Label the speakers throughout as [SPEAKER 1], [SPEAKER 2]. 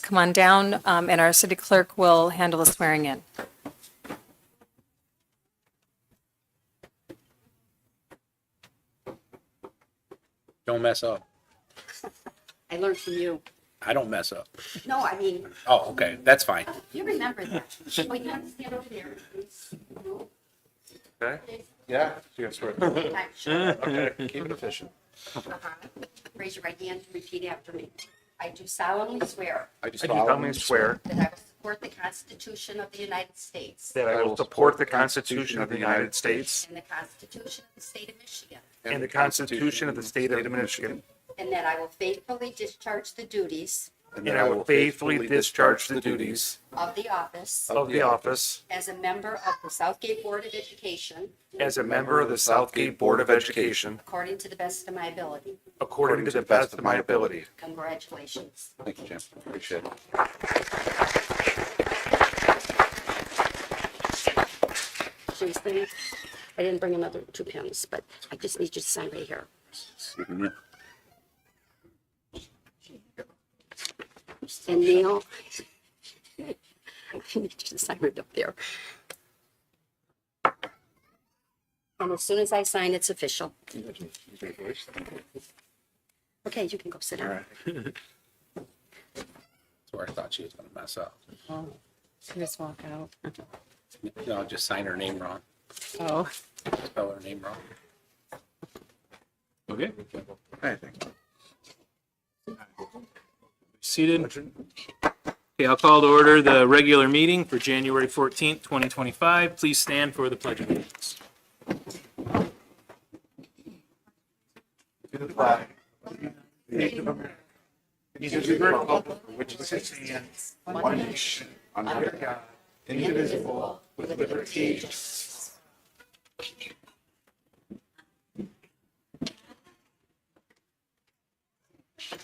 [SPEAKER 1] come on down, and our city clerk will handle the swearing in.
[SPEAKER 2] Don't mess up.
[SPEAKER 3] I learned from you.
[SPEAKER 2] I don't mess up.
[SPEAKER 3] No, I mean,
[SPEAKER 2] Oh, okay, that's fine.
[SPEAKER 3] you remember that. Oh, you have to stand over there.
[SPEAKER 4] Okay. Yeah. You guys swear.
[SPEAKER 3] Okay, sure.
[SPEAKER 4] Okay. Keep it efficient.
[SPEAKER 3] Raise your right hand and repeat after me. I do solemnly swear
[SPEAKER 4] I do solemnly swear
[SPEAKER 3] that I will support the Constitution of the United States
[SPEAKER 4] that I will support the Constitution of the United States
[SPEAKER 3] and the Constitution of the State of Michigan,
[SPEAKER 4] and the Constitution of the State of Michigan,
[SPEAKER 3] and that I will faithfully discharge the duties
[SPEAKER 4] and I will faithfully discharge the duties
[SPEAKER 3] of the office
[SPEAKER 4] of the office
[SPEAKER 3] as a member of the Southgate Board of Education
[SPEAKER 4] as a member of the Southgate Board of Education
[SPEAKER 3] according to the best of my ability.
[SPEAKER 4] according to the best of my ability.
[SPEAKER 3] Congratulations.
[SPEAKER 4] Thank you, Jim. Appreciate it.
[SPEAKER 3] Jason, I didn't bring another 2 pens, but I just need you to sign right here. And Neil, I need you to sign right up there. And as soon as I sign, it's official. Okay, you can go sit down.
[SPEAKER 2] That's where I thought she was gonna mess up.
[SPEAKER 1] Oh, just walk out.
[SPEAKER 2] No, just sign her name wrong,
[SPEAKER 1] Oh.
[SPEAKER 2] spell her name wrong.
[SPEAKER 5] Okay,
[SPEAKER 4] I think.
[SPEAKER 5] seated. Okay, I'll call to order the regular meeting for January 14th, 2025. Please stand for the Pledge of Allegiance.
[SPEAKER 4] To the flag. These are the republic which stands one nation under God, indivisible, with liberty and justice.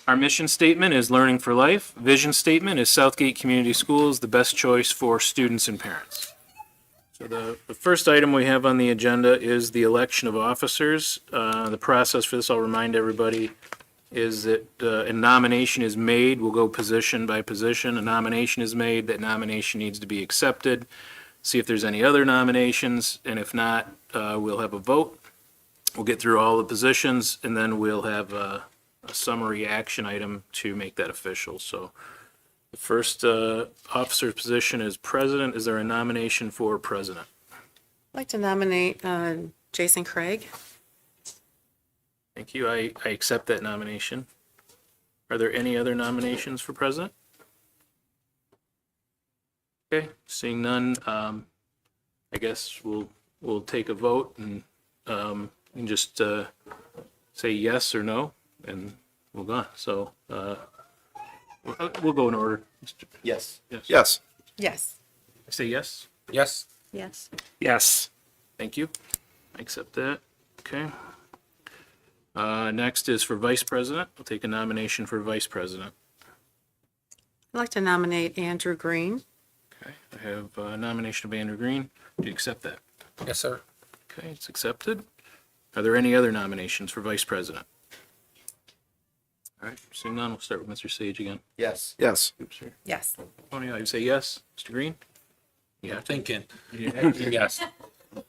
[SPEAKER 5] Our mission statement is Learning for Life. Vision statement is Southgate Community Schools, the best choice for students and parents. So the first item we have on the agenda is the election of officers. The process for this, I'll remind everybody, is that a nomination is made. We'll go position by position. A nomination is made. That nomination needs to be accepted. See if there's any other nominations, and if not, we'll have a vote. We'll get through all the positions, and then we'll have a summary action item to make that official. So the first officer position is president. Is there a nomination for president?
[SPEAKER 6] I'd like to nominate Jason Craig.
[SPEAKER 5] Thank you. I accept that nomination. Are there any other nominations for president? Okay, seeing none, I guess we'll take a vote and you can just say yes or no, and we'll go on. So we'll go in order.
[SPEAKER 4] Yes.
[SPEAKER 5] Yes.
[SPEAKER 4] Yes.
[SPEAKER 6] Yes.
[SPEAKER 5] I say yes.
[SPEAKER 2] Yes,
[SPEAKER 6] Yes.
[SPEAKER 5] Yes. Thank you. I accept that. Okay. Next is for vice president. We'll take a nomination for vice president.
[SPEAKER 6] I'd like to nominate Andrew Green.
[SPEAKER 5] Okay, I have a nomination of Andrew Green. Do you accept that?
[SPEAKER 2] yes, sir.
[SPEAKER 5] Okay, it's accepted. Are there any other nominations for vice president? All right, seeing none, we'll start with Mr. Sage again.
[SPEAKER 4] Yes. Yes.
[SPEAKER 5] Oops, sorry.
[SPEAKER 6] Yes.
[SPEAKER 5] Tony, you say yes. Mr. Green?
[SPEAKER 2] Yeah, thinking.
[SPEAKER 5] Yeah.
[SPEAKER 2] Yes,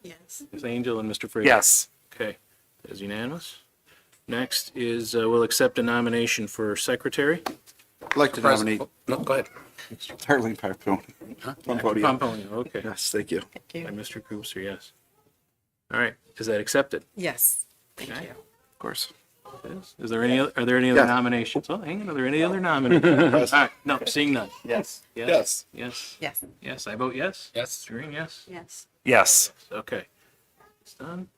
[SPEAKER 6] Yes.
[SPEAKER 5] Ms. Angel and Mr. Fraser?
[SPEAKER 4] Yes.
[SPEAKER 5] Okay, that is unanimous. Next is, we'll accept a nomination for secretary.
[SPEAKER 4] I'd like to nominate
[SPEAKER 2] president. No, go ahead.
[SPEAKER 4] Darlene Pipone.
[SPEAKER 5] Pomponi, okay.
[SPEAKER 4] Yes, thank you.
[SPEAKER 6] Thank
[SPEAKER 5] By
[SPEAKER 6] you.
[SPEAKER 5] Mr. Cooper, yes. All right, is that accepted?
[SPEAKER 6] Yes. Thank
[SPEAKER 5] Okay.
[SPEAKER 6] you.
[SPEAKER 4] Of course.
[SPEAKER 5] Is there any, are there any other
[SPEAKER 4] Yeah.
[SPEAKER 5] nominations? Oh, hang on, are there any other nominations? All right, no, seeing none.
[SPEAKER 4] Yes.
[SPEAKER 5] Yes. Yes.
[SPEAKER 6] Yes.
[SPEAKER 5] Yes, I vote yes.
[SPEAKER 2] Yes,
[SPEAKER 5] Mr. Green, yes.
[SPEAKER 3] Yes.
[SPEAKER 4] Yes.
[SPEAKER 5] Okay. It's done.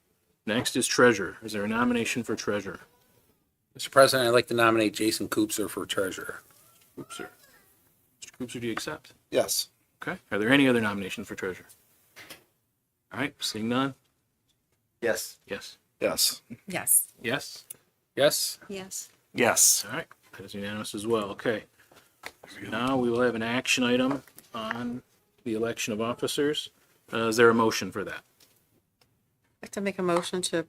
[SPEAKER 5] Next is treasurer. Is there a nomination for treasurer?
[SPEAKER 2] Mr. President, I'd like to nominate Jason Cooper for treasurer.
[SPEAKER 5] Oops, sir. Mr. Cooper, do you accept?
[SPEAKER 4] Yes.
[SPEAKER 5] Okay. Are there any other nominations for treasurer? All right, seeing none.
[SPEAKER 4] Yes.
[SPEAKER 5] Yes.
[SPEAKER 4] Yes.
[SPEAKER 6] Yes.
[SPEAKER 5] Yes.
[SPEAKER 2] Yes,
[SPEAKER 6] Yes.
[SPEAKER 4] Yes.
[SPEAKER 5] All right, that is unanimous as well. Okay. Now we will have an action item on the election of officers. Is there a motion for that?
[SPEAKER 6] I'd like to make a motion to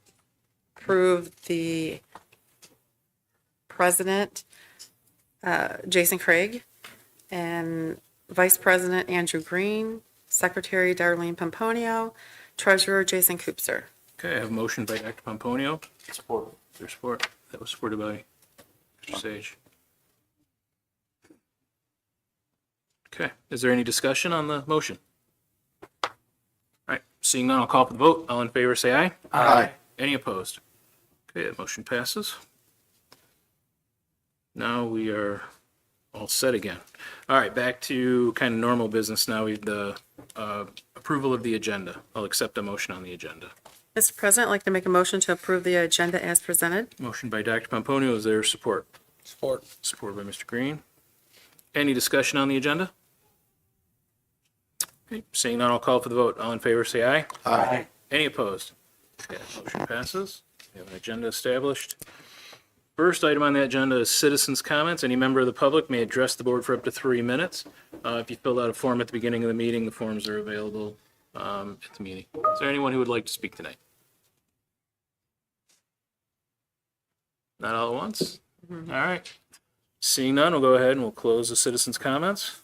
[SPEAKER 6] approve the president, Jason Craig, and Vice President Andrew Green, Secretary Darlene Pomponio, Treasurer Jason Koopser.
[SPEAKER 5] Okay, I have a motion by Dr. Pomponio. Support. There's support. That was supported by Mr. Sage. Okay, is there any discussion on the motion? All right, seeing none, I'll call for the vote. All in favor, say aye.
[SPEAKER 4] Aye.
[SPEAKER 5] Any opposed? Okay, that motion passes. Now we are all set again. All right, back to kind of normal business now. We the approval of the agenda. I'll accept a motion on the agenda.
[SPEAKER 6] Mr. President, I'd like to make a motion to approve the agenda as presented.
[SPEAKER 5] Motion by Dr. Pomponio, is there support?
[SPEAKER 2] Support.
[SPEAKER 5] Support by Mr. Green. Any discussion on the agenda? Okay, seeing none, I'll call for the vote. All in favor, say aye.
[SPEAKER 4] Aye.
[SPEAKER 5] Any opposed? Okay, motion passes. We have an agenda established. First item on the agenda is citizens' comments. Any member of the public may address the board for up to 3 minutes. If you filled out a form at the beginning of the meeting, the forms are available at the meeting. Is there anyone who would like to speak tonight? Not all at once? All right. Seeing none, we'll go ahead and we'll close the citizens' comments.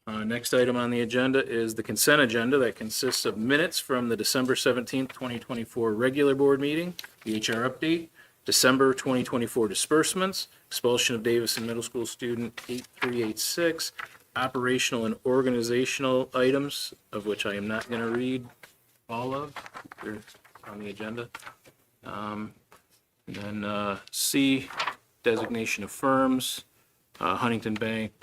[SPEAKER 5] Next item on the agenda is the consent agenda that consists of minutes from the December 17th, 2024 regular board meeting, the HR update, December 2024 disbursements, expulsion of Davison Middle School student 8386, operational and organizational items, of which I am not going to read all of. They're on the agenda. And then C, designation of firms, Huntington Bank,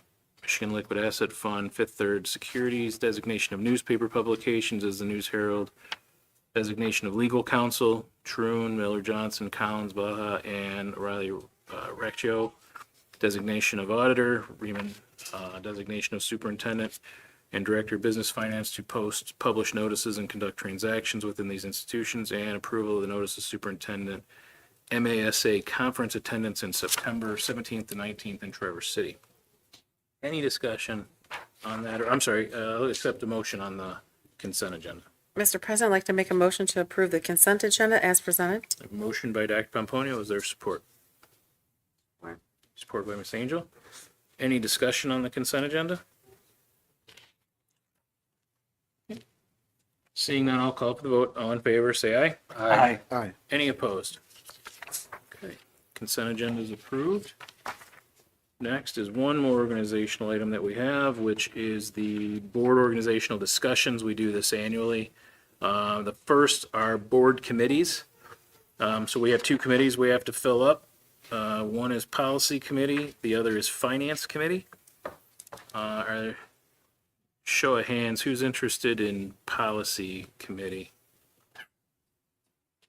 [SPEAKER 5] Michigan Liquid Asset Fund, Fifth Third Securities, designation of newspaper publications as the News Herald, designation of legal counsel, Troon, Miller Johnson, Collins, Baja, and O'Reilly Recchio, designation of auditor, Riemann, designation of superintendent and director of business finance to post, publish notices and conduct transactions within these institutions, and approval of the notice of superintendent MASA conference attendance in September 17th to 19th in Traverse City. Any discussion on that? Or, I'm sorry, I'll accept a motion on the consent agenda.
[SPEAKER 6] Mr. President, I'd like to make a motion to approve the consent agenda as presented.
[SPEAKER 5] A motion by Dr. Pomponio. Is there support?
[SPEAKER 6] Support.
[SPEAKER 5] Support by Ms. Angel. Any discussion on the consent agenda? Seeing none, I'll call for the vote. All in favor, say aye.
[SPEAKER 2] Aye.
[SPEAKER 4] Aye.
[SPEAKER 5] Any opposed? Okay, consent agenda is approved. Next is one more organizational item that we have, which is the board organizational discussions. We do this annually. The first are board committees. So we have two committees we have to fill up. One is policy committee, the other is finance committee. Show of hands, who's interested in policy committee?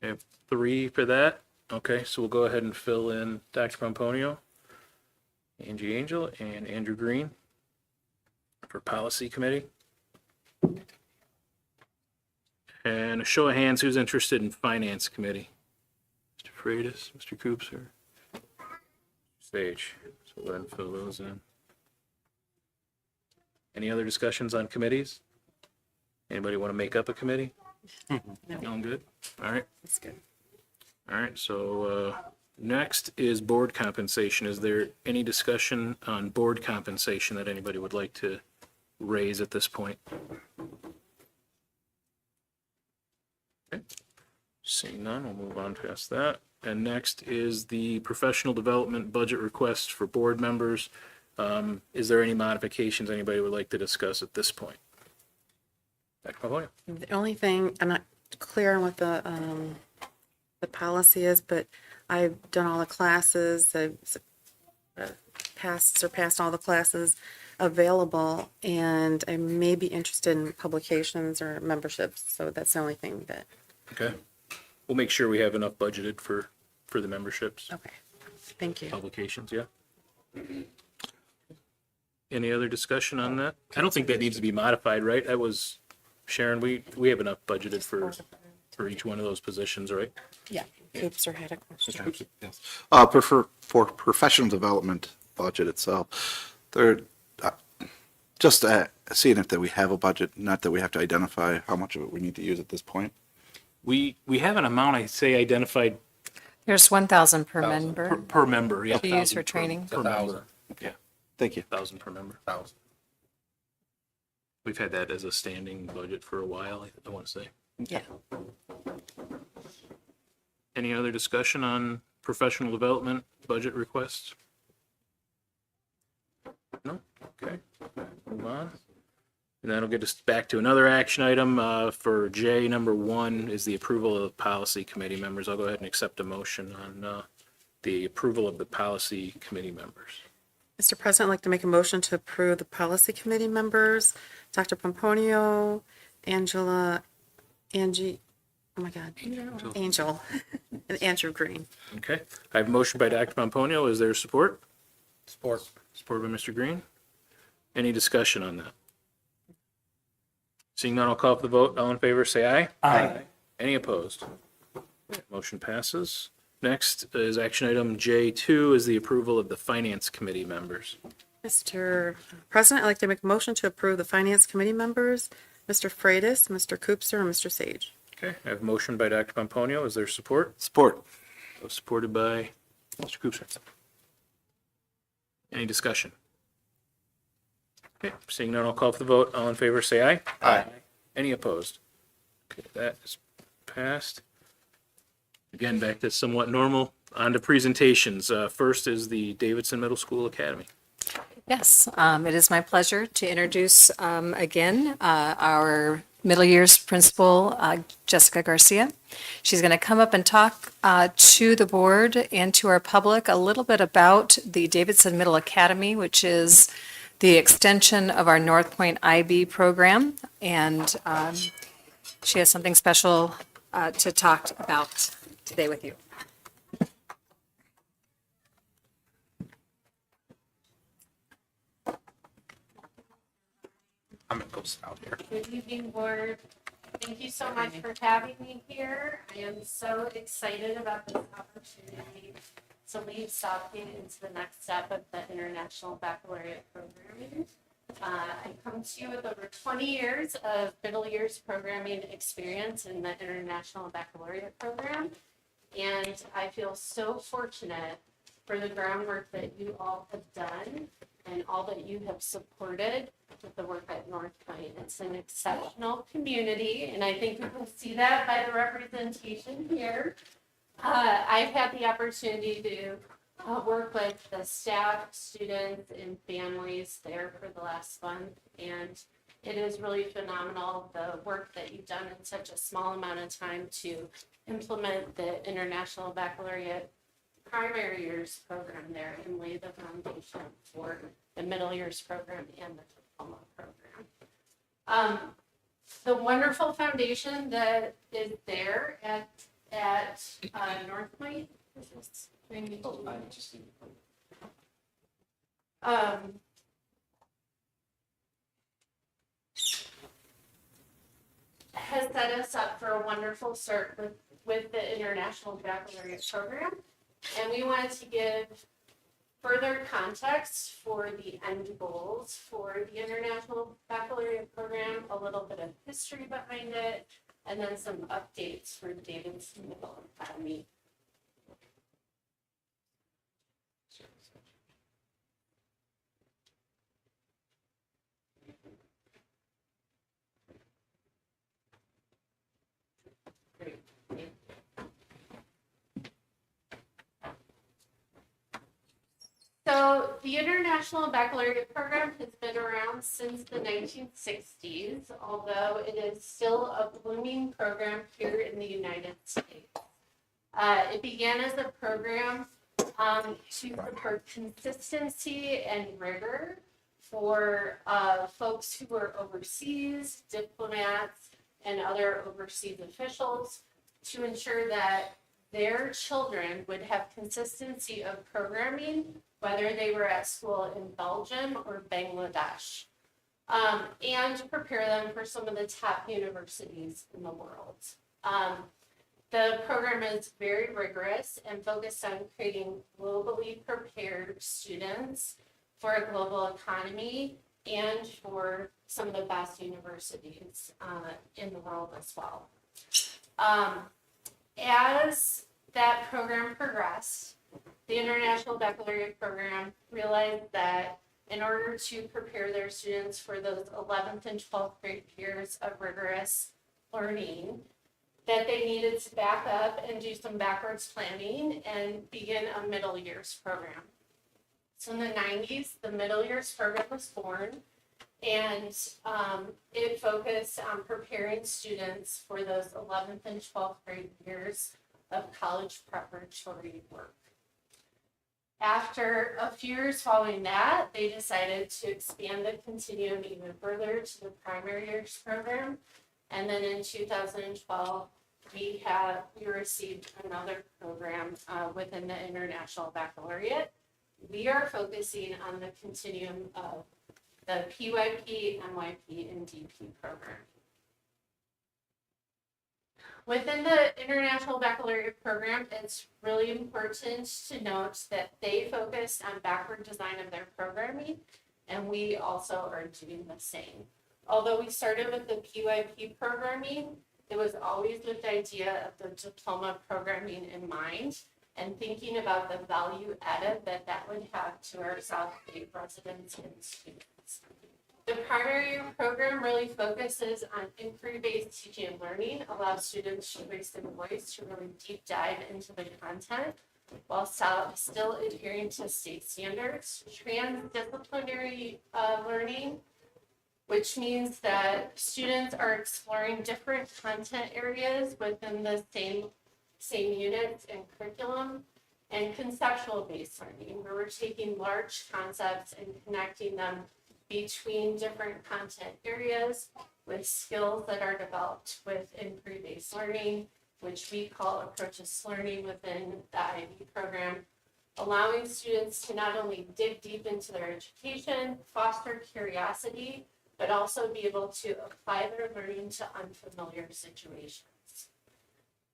[SPEAKER 5] We have 3 for that. Okay, so we'll go ahead and fill in Dr. Pomponio, Angie Angel, and Andrew Green for policy committee. And a show of hands, who's interested in finance committee? Mr. Freitas, Mr. Coops, or Sage. So go ahead and fill those in. Any other discussions on committees? Anybody want to make up a committee? No, good. All right.
[SPEAKER 6] That's good.
[SPEAKER 5] All right, so next is board compensation. Is there any discussion on board compensation that anybody would like to raise at this point? Okay. Seeing none, we'll move on past that. And next is the professional development budget request for board members. Is there any modifications anybody would like to discuss at this point? Dr. Pavonia?
[SPEAKER 6] The only thing, I'm not clear on what the policy is, but I've done all the classes, I've surpassed all the classes available, and I may be interested in publications or memberships, so that's the only thing that,
[SPEAKER 5] Okay. We'll make sure we have enough budgeted for the memberships,
[SPEAKER 6] okay, thank you.
[SPEAKER 5] publications, yeah. Any other discussion on that? I don't think that needs to be modified, right? That was, Sharon, we have enough budgeted for each one of those positions, right?
[SPEAKER 6] Yeah. Oops, or had a question.
[SPEAKER 4] Yes. For professional development budget itself, there, just seeing if that we have a budget, not that we have to identify how much of it we need to use at this point.
[SPEAKER 5] We have an amount, I say, identified
[SPEAKER 1] There's 1,000 per member
[SPEAKER 5] per member, yeah.
[SPEAKER 1] to use for
[SPEAKER 5] 1,000
[SPEAKER 1] training.
[SPEAKER 5] Per member, yeah.
[SPEAKER 4] Thank you.
[SPEAKER 5] 1,000 per member.
[SPEAKER 2] 1,000.
[SPEAKER 5] We've had that as a standing budget for a while, I want to say.
[SPEAKER 6] Yeah.
[SPEAKER 5] Any other discussion on professional development budget requests? No? Okay, move on. And that'll get us back to another action item for J, number 1, is the approval of policy committee members. I'll go ahead and accept a motion on the approval of the policy committee members.
[SPEAKER 6] Mr. President, I'd like to make a motion to approve the policy committee members, Dr. Pomponio, Angie, oh my God, Angel, and Andrew Green.
[SPEAKER 5] Okay, I have a motion by Dr. Pomponio. Is there support?
[SPEAKER 2] Support.
[SPEAKER 5] Support by Mr. Green. Any discussion on that? Seeing none, I'll call for the vote. All in favor, say aye.
[SPEAKER 2] Aye.
[SPEAKER 5] Any opposed? Motion passes. Next is action item J2 is the approval of the finance committee members.
[SPEAKER 6] Mr. President, I'd like to make a motion to approve the finance committee members, Mr. Freitas, Mr. Coopser, and Mr. Sage.
[SPEAKER 5] Okay, I have a motion by Dr. Pomponio. Is there support?
[SPEAKER 4] Support.
[SPEAKER 5] Supported by Mr. Coopser. Any discussion? Okay, seeing none, I'll call for the vote. All in favor, say aye.
[SPEAKER 4] Aye.
[SPEAKER 5] Any opposed? Okay, that is passed. Again, back to somewhat normal. On to presentations. First is the Davidson Middle School Academy.
[SPEAKER 1] Yes, it is my pleasure to introduce again our middle years principal, Jessica Garcia. She's going to come up and talk to the board and to our public a little bit about the Davidson Middle Academy, which is the extension of our North Point IB program. And she has something special to talk about today with you.
[SPEAKER 2] I'm gonna go south here.
[SPEAKER 7] Good evening, board. Thank you so much for having me here. I am so excited about this opportunity to lead Southgate into the next step of the International Baccalaureate programming. I come to you with over 20 years of middle years programming experience in the International Baccalaureate program. And I feel so fortunate for the groundwork that you all have done and all that you have supported with the work at North Point. It's an exceptional community, and I think you can see that by the representation here. I've had the opportunity to work with the staff, students, and families there for the last month, and it is really phenomenal the work that you've done in such a small amount of time to implement the International Baccalaureate primary years program there and lay the foundation for the middle years program and the diploma program. The wonderful foundation that is there at North Point. Has set us up for a wonderful start with the International Baccalaureate program. And we wanted to give further context for the end goals for the International Baccalaureate program, a little bit of history behind it, and then some updates for the Davidson Middle Academy. Great. So the International Baccalaureate program has been around since the 1960s, although it is still a blooming program here in the United States. It began as a program to support consistency and rigor for folks who were overseas, diplomats, and other overseas officials to ensure that their children would have consistency of programming, whether they were at school in Belgium or Bangladesh, and prepare them for some of the top universities in the world. The program is very rigorous and focused on creating globally prepared students for a global economy and for some of the best universities in the world as well. As that program progressed, the International Baccalaureate program realized that in order to prepare their students for those 11th and 12th grade years of rigorous learning, that they needed to back up and do some backwards planning and begin a middle years program. So in the 90s, the middle years program was born, and it focused on preparing students for those 11th and 12th grade years of college preparatory work. After a few years following that, they decided to expand the continuum even further to the primary years program. And then in 2012, we received another program within the International Baccalaureate. We are focusing on the continuum of the PYP, MYP, and DP program. Within the International Baccalaureate program, it's really important to note that they focused on backward design of their programming, and we also are doing the same. Although we started with the PYP programming, it was always with the idea of the diploma programming in mind and thinking about the value added that would have to our Southgate residents and students. The primary year program really focuses on inquiry-based teaching and learning, allows students choice and voice to really deep dive into the content while still adhering to state standards. Transdisciplinary learning, which means that students are exploring different content areas within the same units and curriculum. And conceptual-based learning, where we're taking large concepts and connecting them between different content areas with skills that are developed with inquiry-based learning, which we call approaches to learning within the IB program, allowing students to not only dig deep into their education, foster curiosity, but also be able to apply their learning to unfamiliar situations.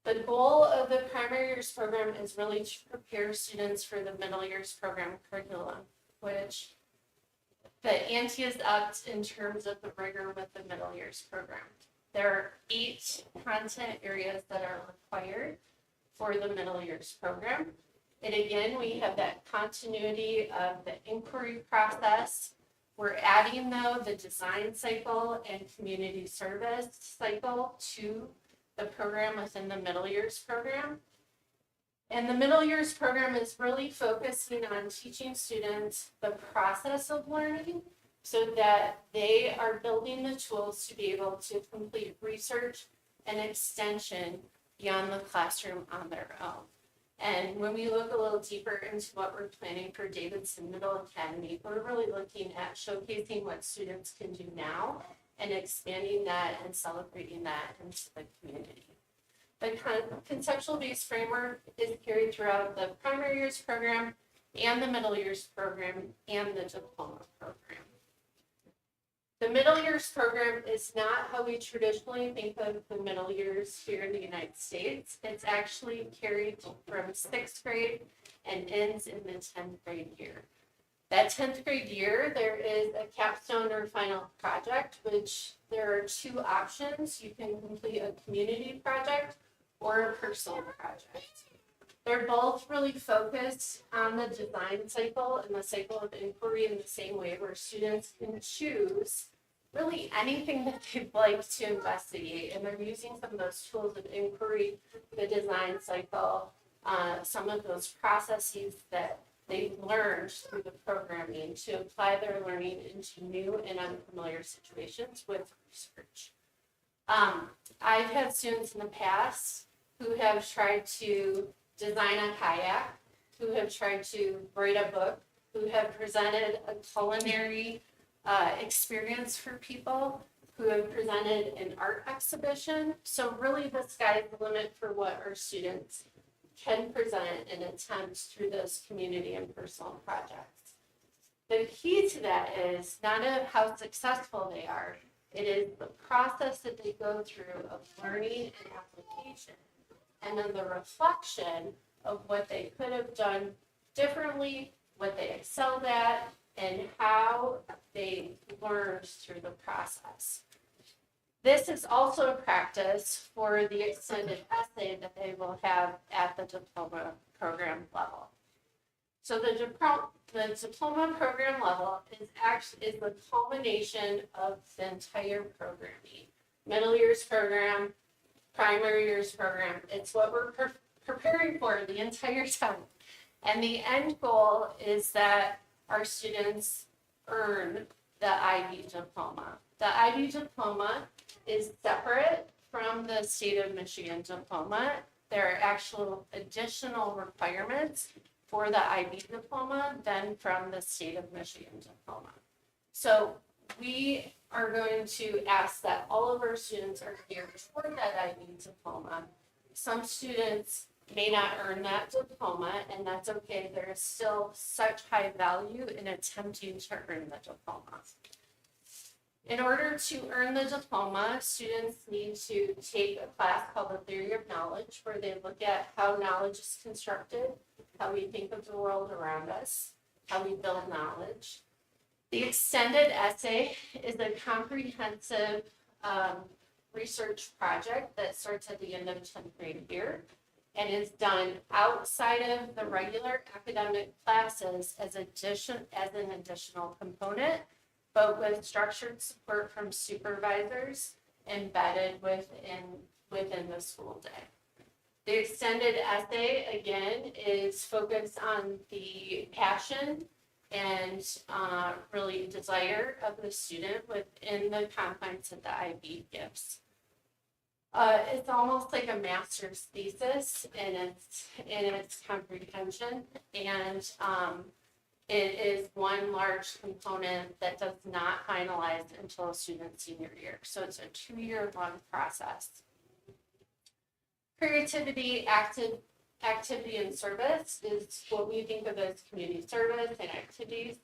[SPEAKER 7] The goal of the primary years program is really to prepare students for the middle years program curriculum, which the ante is upped in terms of the rigor with the middle years program. There are 8 content areas that are required for the middle years program. And again, we have that continuity of the inquiry process. We're adding, though, the design cycle and community service cycle to the program within the middle years program. And the middle years program is really focusing on teaching students the process of learning so that they are building the tools to be able to complete research and extension beyond the classroom on their own. And when we look a little deeper into what we're planning for Davidson Middle Academy, we're really looking at showcasing what students can do now and expanding that and celebrating that into the community. The conceptual-based framework is carried throughout the primary years program and the middle years program and the diploma program. The middle years program is not how we traditionally think of the middle years here in the United States. It's actually carried from 6th grade and ends in the 10th grade year. That 10th grade year, there is a capstone or final project, which there are 2 options. You can complete a community project or a personal project. They're both really focused on the design cycle and the cycle of inquiry in the same way, where students can choose really anything that they'd like to investigate. And they're using some of those tools of inquiry, the design cycle, some of those processes that they've learned through the programming to apply their learning into new and unfamiliar situations with research. I've had students in the past who have tried to design a kayak, who have tried to write a book, who have presented a culinary experience for people, who have presented an art exhibition. So really the sky's the limit for what our students can present and attempt through those community and personal projects. The key to that is not how successful they are, it is the process that they go through of learning and application, and then the reflection of what they could have done differently, what they excelled at, and how they learned through the process. This is also a practice for the extended essay that they will have at the diploma program level. So the diploma program level is the culmination of the entire programming. Middle years program, primary years program. It's what we're preparing for the entire time. And the end goal is that our students earn the IB diploma. The IB diploma is separate from the state of Michigan diploma. There are actual additional requirements for the IB diploma than from the state of Michigan diploma. So we are going to ask that all of our students are geared toward that IB diploma. Some students may not earn that diploma, and that's okay. There is still such high value in attempting to earn the diploma. In order to earn the diploma, students need to take a class called the Theory of Knowledge, where they look at how knowledge is constructed, how we think of the world around us, how we build knowledge. The extended essay is a comprehensive research project that starts at the end of 10th grade year and is done outside of the regular academic classes as an additional component, but with structured support from supervisors embedded within the school day. The extended essay, again, is focused on the passion and really desire of the student within the confines that the IB gives. It's almost like a master's thesis in its comprehension, and it is one large component that does not finalize until a student's senior year. So it's a 2-year long process. Creativity, activity, and service is what we think of as community service and activities.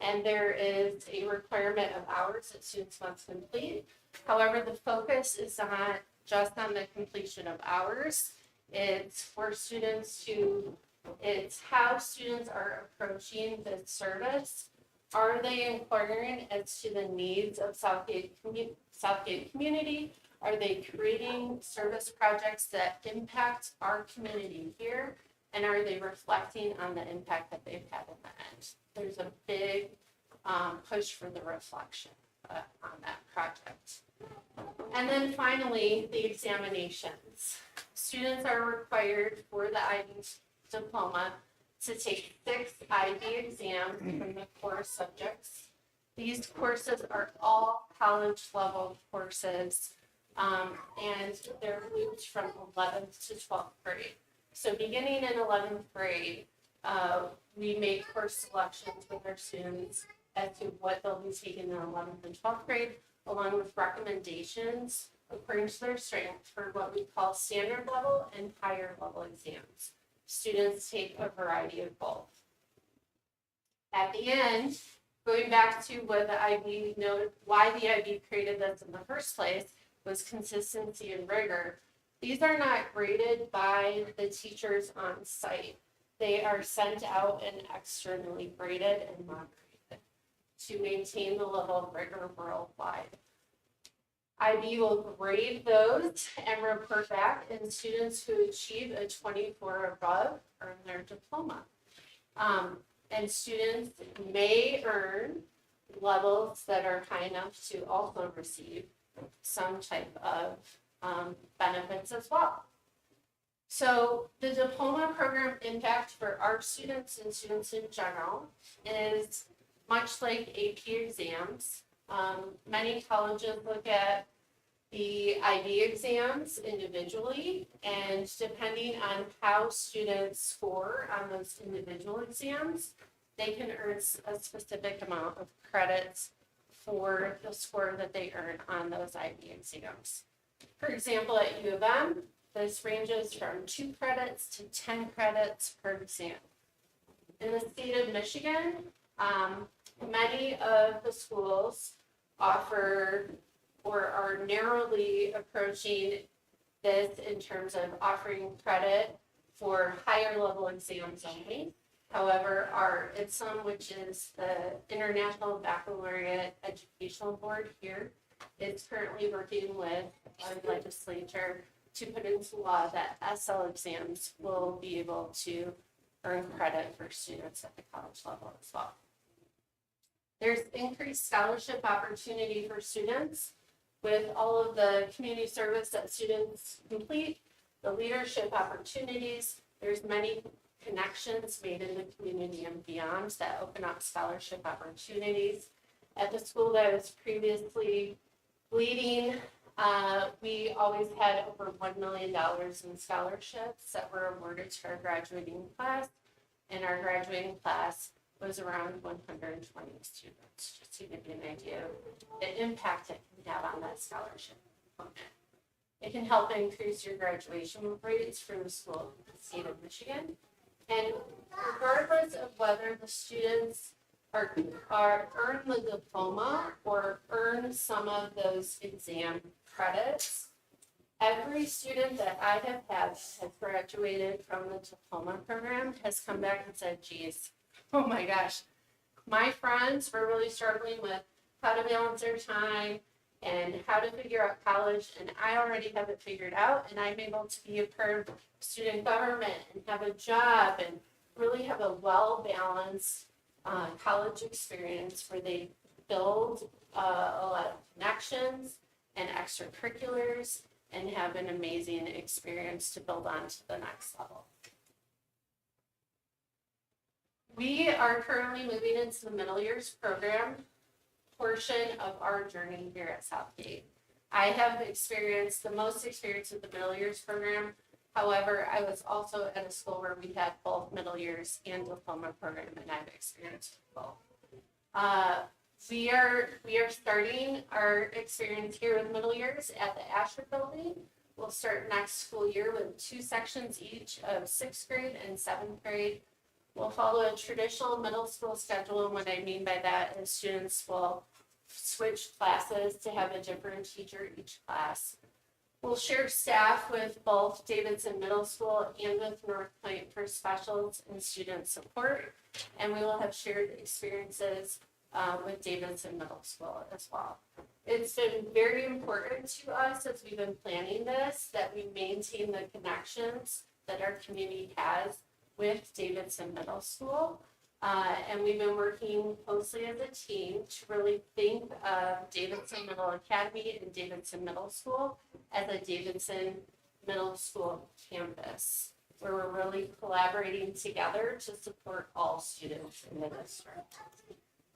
[SPEAKER 7] And there is a requirement of hours that students must complete. However, the focus is not just on the completion of hours. It's how students are approaching the service. Are they inquiring as to the needs of Southgate community? Are they creating service projects that impact our community here? And are they reflecting on the impact that they've had in the end? There's a big push for the reflection on that project. And then finally, the examinations. Students are required for the IB diploma to take 6 IB exams from the core subjects. These courses are all college level courses, and they're grouped from 11th to 12th grade. So beginning in 11th grade, we make course selections with our students as to what they'll be taking in 11th and 12th grade, along with recommendations according to their strength for what we call standard level and higher level exams. Students take a variety of both. At the end, going back to what the IB noted, why the IB created this in the first place was consistency and rigor. These are not graded by the teachers on site. They are sent out and externally graded and moderated to maintain the level of rigor worldwide. IB will grade those and report back, and students who achieve a 24 or above earn their diploma. And students may earn levels that are high enough to also receive some type of benefits as well. So the diploma program impact for our students and students in general is much like AP exams. Many colleges look at the IB exams individually, and depending on how students score on those individual exams, they can earn a specific amount of credits for the score that they earn on those IB exams. For example, at U of M, this ranges from 2 credits to 10 credits per exam. In the state of Michigan, many of the schools offer or are narrowly approaching this in terms of offering credit for higher level exams only. However, our ITSM, which is the International Baccalaureate Educational Board here, is currently working with our legislature to put into law that SL exams will be able to earn credit for students at the college level as well. There's increased scholarship opportunity for students with all of the community service that students complete, the leadership opportunities. There's many connections made in the community and beyond that open up scholarship opportunities. At the school that I was previously leading, we always had over $1 million in scholarships that were awarded to our graduating class, and our graduating class was around 120 students, just to give you an idea of the impact it can have on that scholarship component. It can help increase your graduation rates for the school in the state of Michigan. And regardless of whether the students earn the diploma or earn some of those exam credits, every student that I have had has graduated from the diploma program has come back and said, geez, oh my gosh, my friends were really struggling with how to balance their time and how to figure out college, and I already have it figured out, and I'm able to be a part of student government and have a job and really have a well-balanced college experience where they build a lot of connections and extracurriculars and have an amazing experience to build on to the next level. We are currently moving into the middle years program portion of our journey here at Southgate. I have experienced the most experience with the middle years program. However, I was also at a school where we had both middle years and diploma program, and I've experienced both. We are starting our experience here with middle years at the Asher building. We'll start next school year with 2 sections each of 6th grade and 7th grade. We'll follow a traditional middle school schedule, and what I mean by that is students will switch classes to have a different teacher each class. We'll share staff with both Davidson Middle School and with North Point for specials and student support, and we will have shared experiences with Davidson Middle School as well. It's been very important to us as we've been planning this that we maintain the connections that our community has with Davidson Middle School. And we've been working closely as a team to really think of Davidson Middle Academy and Davidson Middle School as a Davidson Middle School campus, where we're really collaborating together to support all students in the district.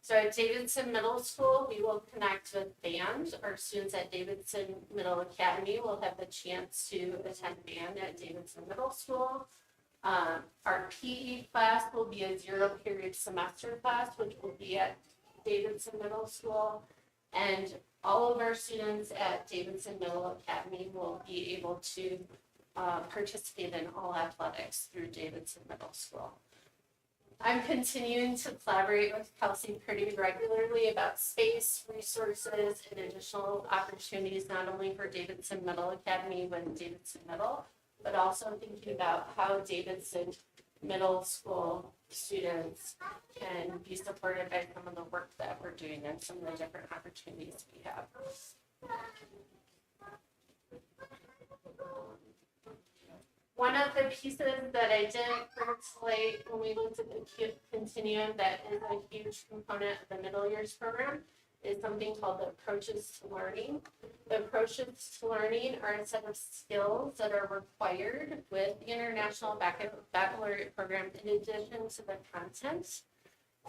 [SPEAKER 7] So at Davidson Middle School, we will connect with band. Our students at Davidson Middle Academy will have the chance to attend band at Davidson Middle School. Our PE class will be a 0-period semester class, which will be at Davidson Middle School. And all of our students at Davidson Middle Academy will be able to participate in all athletics through Davidson Middle School. I'm continuing to collaborate with Kelsey pretty regularly about space, resources, and additional opportunities, not only for Davidson Middle Academy with Davidson Middle, but also thinking about how Davidson Middle School students can be supported by some of the work that we're doing and some of the different opportunities we have. One of the pieces that I didn't bring to light when we looked at the continuum that is a huge component of the middle years program is something called the approaches to learning. The approaches to learning are a set of skills that are required with the International Baccalaureate program in addition to the content.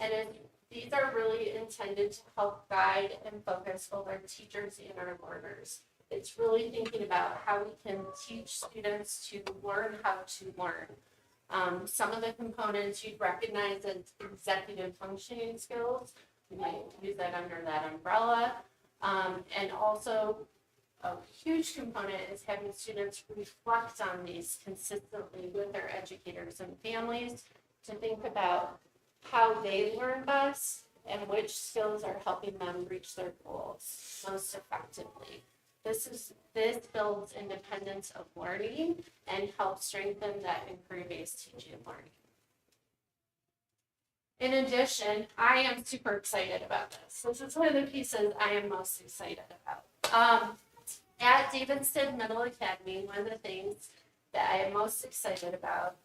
[SPEAKER 7] And these are really intended to help guide and focus both our teachers and our learners. It's really thinking about how we can teach students to learn how to learn. Some of the components you'd recognize as executive functioning skills. We might use that under that umbrella. And also a huge component is having students reflect on these consistently with their educators and families to think about how they learn best and which skills are helping them reach their goals most effectively. This builds independence of learning and helps strengthen that inquiry-based teaching and learning. In addition, I am super excited about this. This is one of the pieces I am most excited about. At Davidson Middle Academy, one of the things that I am most excited about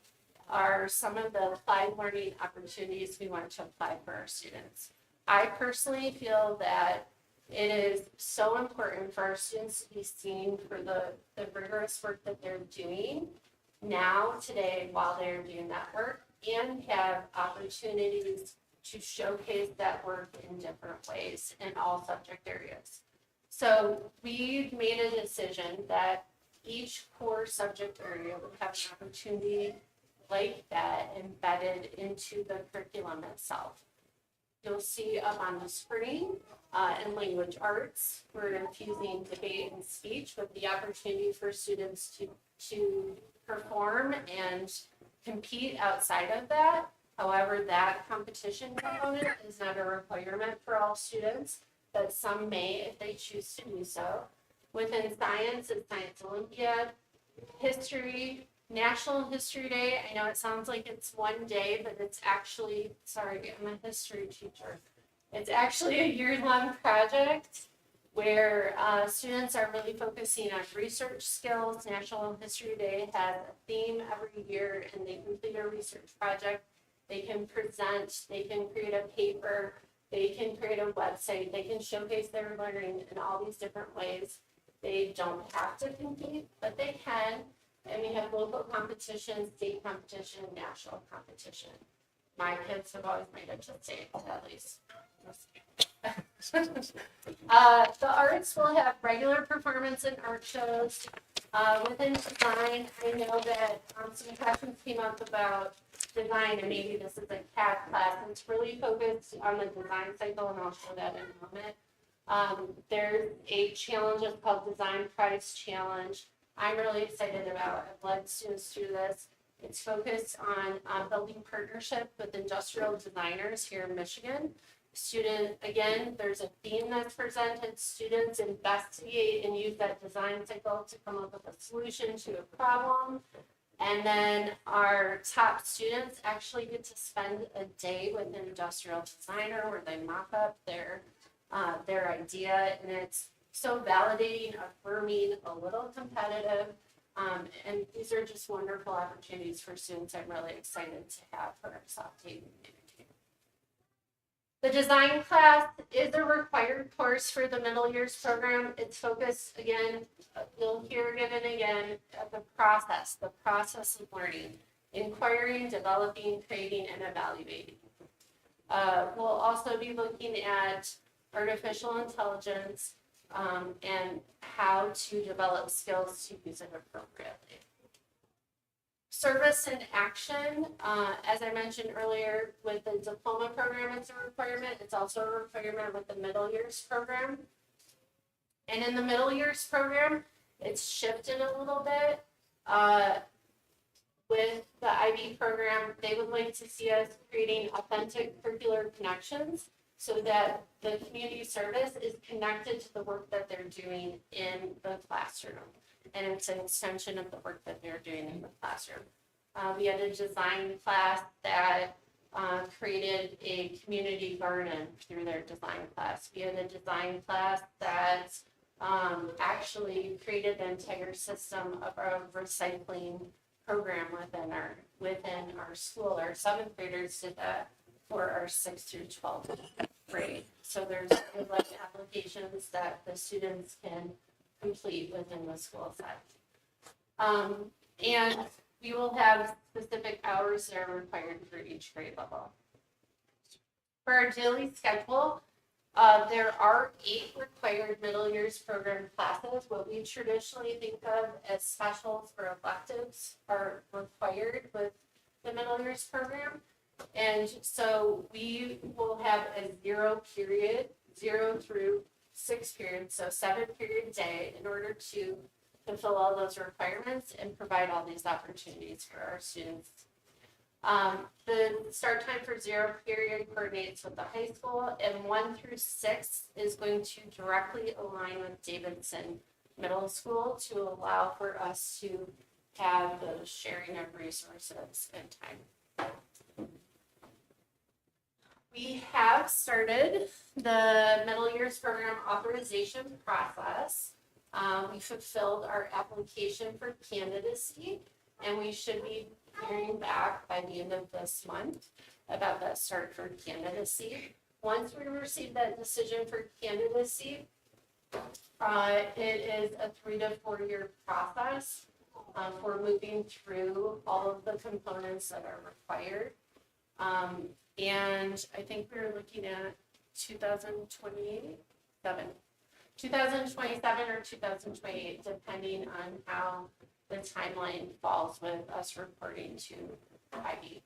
[SPEAKER 7] are some of the applied learning opportunities we want to apply for our students. I personally feel that it is so important for our students to be seen for the rigorous work that they're doing now, today, while they're doing that work, and have opportunities to showcase that work in different ways in all subject areas. So we made a decision that each core subject area would have an opportunity like that embedded into the curriculum itself. You'll see up on the screen, in language arts, we're infusing debate and speech with the opportunity for students to perform and compete outside of that. However, that competition component is not a requirement for all students, but some may if they choose to do so. Within science, it's Science Olympiad, history, National History Day. I know it sounds like it's one day, but it's actually, sorry, I'm a history teacher. It's actually a year-long project where students are really focusing on research skills. National History Day has a theme every year, and they complete a research project. They can present, they can create a paper, they can create a website, they can showcase their learning in all these different ways. They don't have to compete, but they can. And we have local competition, state competition, national competition. My kids have always made it to state, at least. The arts will have regular performance and art shows. Within design, I know that some questions came up about design, and maybe this is a CAD class, and it's really focused on the design cycle, and I'll show that in a moment. There's a challenge that's called Design Prize Challenge. I'm really excited about. I've led students through this. It's focused on building partnership with industrial designers here in Michigan. Again, there's a theme that's presented. Students investigate and use that design cycle to come up with a solution to a problem. And then our top students actually get to spend a day with an industrial designer where they mock up their idea, and it's so validating, affirming, a little competitive, and these are just wonderful opportunities for students I'm really excited to have for our Southgate community. The design class is a required course for the middle years program. It's focused, again, you'll hear again and again, at the process of learning, inquiring, developing, creating, and evaluating. We'll also be looking at artificial intelligence and how to develop skills to use it appropriately. Service and action, as I mentioned earlier, with the diploma program, it's a requirement. It's also a requirement with the middle years program. And in the middle years program, it's shifted a little bit. With the IB program, they would like to see us creating authentic curricular connections so that the community service is connected to the work that they're doing in the classroom. And it's an extension of the work that they're doing in the classroom. We had a design class that created a community garden through their design class. We had a design class that actually created the entire system of a recycling program within our school. Our 7th graders did that for our 6th through 12th grade. So there's like applications that the students can complete within the school set. And we will have specific hours that are required for each grade level. For our daily schedule, there are 8 required middle years program classes. What we traditionally think of as specials or electives are required with the middle years program. And so we will have a 0 through 6 periods, so 7-period day in order to fulfill all those requirements and provide all these opportunities for our students. The start time for 0 period coordinates with the high school, and 1 through 6 is going to directly align with Davidson Middle School to allow for us to have the sharing of resources and time. We have started the middle years program authorization process. We fulfilled our application for candidacy, and we should be hearing back by the end of this month about that start for candidacy. Once we receive that decision for candidacy, it is a 3 to 4 year process for moving through all of the components that are required. And I think we're looking at 2027 or 2028, depending on how the timeline falls with us reporting to IB.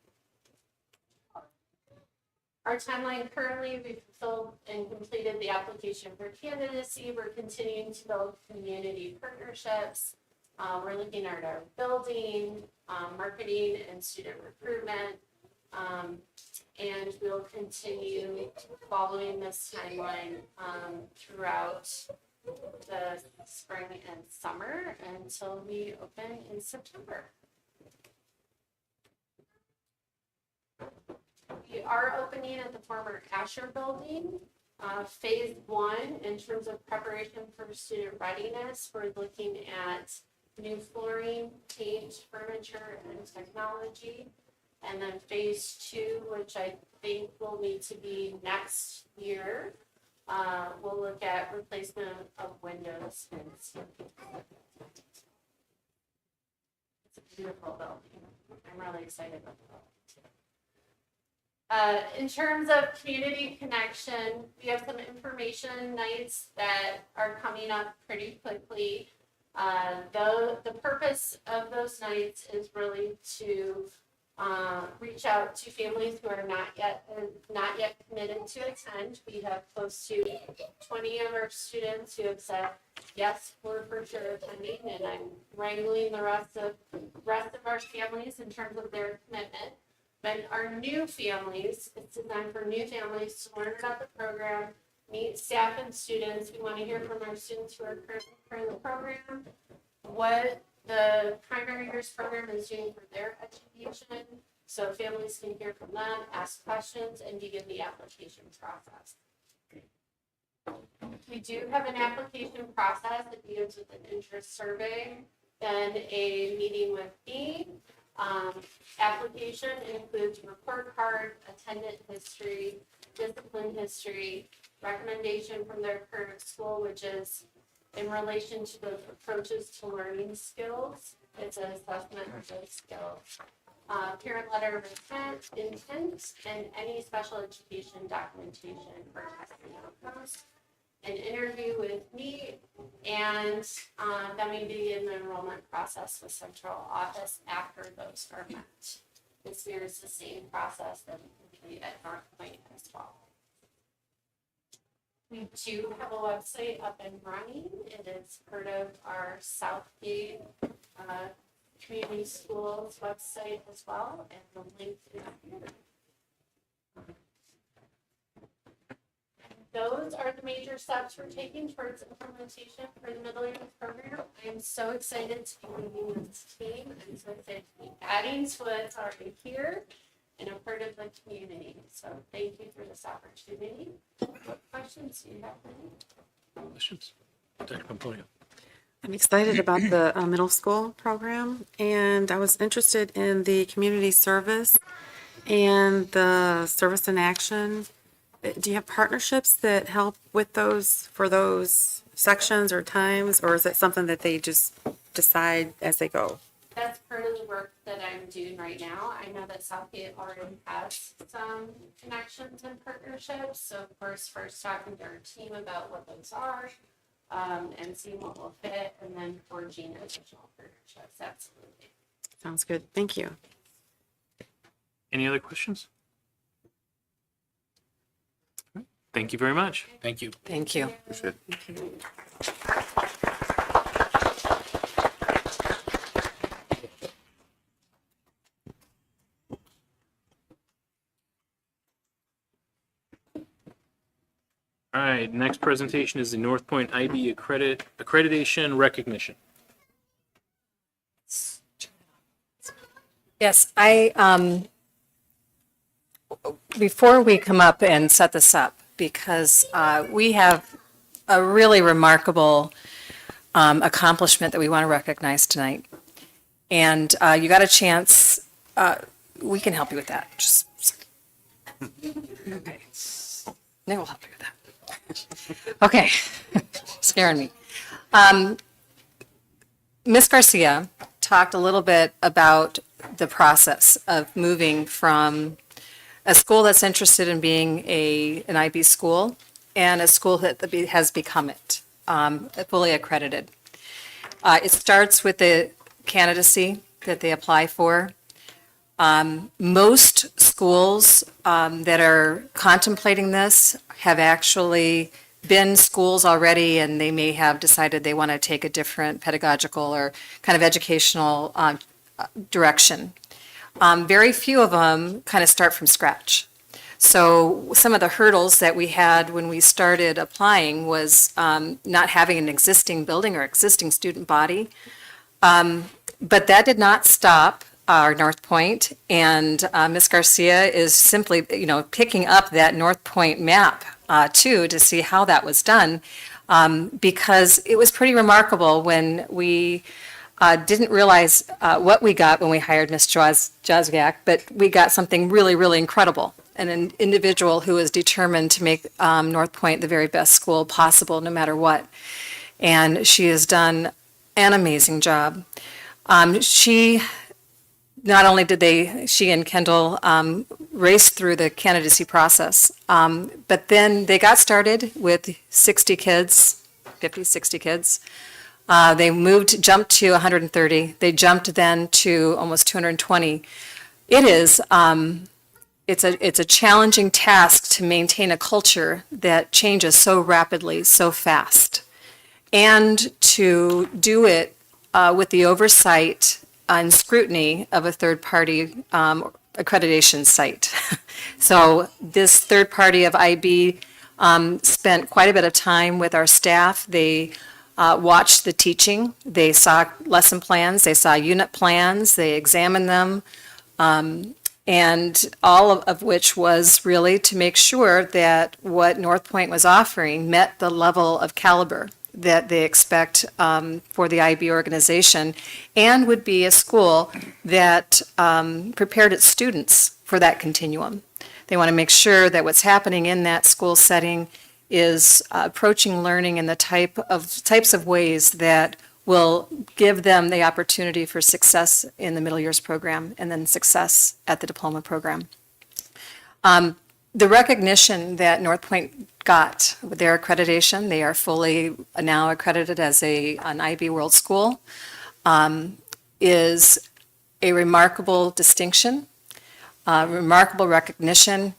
[SPEAKER 7] Our timeline currently, we've filled and completed the application for candidacy. We're continuing to build community partnerships. We're looking at our building, marketing and student recruitment. And we'll continue following this timeline throughout the spring and summer until we open in September. We are opening at the former Asher building. Phase 1, in terms of preparation for student readiness, we're looking at new flooring, paint, furniture, and technology. And then phase 2, which I think will need to be next year, we'll look at replacement of windows and CMP. It's a beautiful building. I'm really excited about the building too. In terms of community connection, we have some information nights that are coming up pretty quickly. The purpose of those nights is really to reach out to families who are not yet committed to attend. We have close to 20 of our students who have said, yes, we're for sure attending, and I'm wrangling the rest of our families in terms of their commitment. But our new families, it's designed for new families to learn about the program, meet staff and students. We want to hear from our students who are currently part of the program, what the primary years program is doing for their education, so families can hear from them, ask questions, and begin the application process. We do have an application process that begins with an interest survey, then a meeting with me. Application includes report card, attendant history, discipline history, recommendation from their current school, which is in relation to the approaches to learning skills. It's an assessment of those skills. Parent letter of intent, and any special education documentation for testing outcomes. An interview with me, and then we begin the enrollment process with central office after those are met. This mirrors the same process that we complete at North Point as well. We do have a website up and running. It is part of our Southgate Community Schools website as well, and the link is here. Those are the major steps we're taking towards implementation for the middle year program. I am so excited to be leading this team. I'm so excited to be adding to what's already here and a part of the community. So thank you for this opportunity. What questions do you have for me?
[SPEAKER 5] Questions? Dr. Pomponio.
[SPEAKER 6] I'm excited about the middle school program, and I was interested in the community service and the service in action. Do you have partnerships that help with those, for those sections or times, or is it something that they just decide as they go?
[SPEAKER 7] That's part of the work that I'm doing right now. I know that Southgate already has some connections and partnerships. So of course, first talking to our team about what those are, and seeing what will fit, and then forging additional partnerships. Absolutely.
[SPEAKER 6] Sounds good. Thank you.
[SPEAKER 5] Any other questions? Thank you very much.
[SPEAKER 2] Thank you.
[SPEAKER 1] Thank you.
[SPEAKER 4] Appreciate it.
[SPEAKER 5] All right, next presentation is the North Point IB accreditation recognition.
[SPEAKER 1] Yes, before we come up and set this up, because we have a really remarkable accomplishment that we want to recognize tonight. And you got a chance We can help you with that. Just a second. Okay. Nick will help you with that. Okay. Scaring me. Ms. Garcia talked a little bit about the process of moving from a school that's interested in being an IB school and a school that has become it, fully accredited. It starts with the candidacy that they apply for. Most schools that are contemplating this have actually been schools already, and they may have decided they want to take a different pedagogical or kind of educational direction. Very few of them kind of start from scratch. So some of the hurdles that we had when we started applying was not having an existing building or existing student body. But that did not stop our North Point, and Ms. Garcia is simply, picking up that North Point map too to see how that was done, because it was pretty remarkable when we didn't realize what we got when we hired Ms. Jozwiak, but we got something really, really incredible. An individual who is determined to make North Point the very best school possible, no matter what. And she has done an amazing job. She not only did she and Kendall race through the candidacy process, but then they got started with 60 kids, 50, 60 kids. They jumped to 130. They jumped then to almost 220. It's a challenging task to maintain a culture that changes so rapidly, so fast, and to do it with the oversight and scrutiny of a third-party accreditation site. So this third party of IB spent quite a bit of time with our staff. They watched the teaching. They saw lesson plans. They saw unit plans. They examined them. And all of which was really to make sure that what North Point was offering met the level of caliber that they expect for the IB organization, and would be a school that prepared its students for that continuum. They want to make sure that what's happening in that school setting is approaching learning in the types of ways that will give them the opportunity for success in the middle years program and then success at the diploma program. The recognition that North Point got with their accreditation, they are fully now accredited as an IB World School, is a remarkable distinction, remarkable recognition,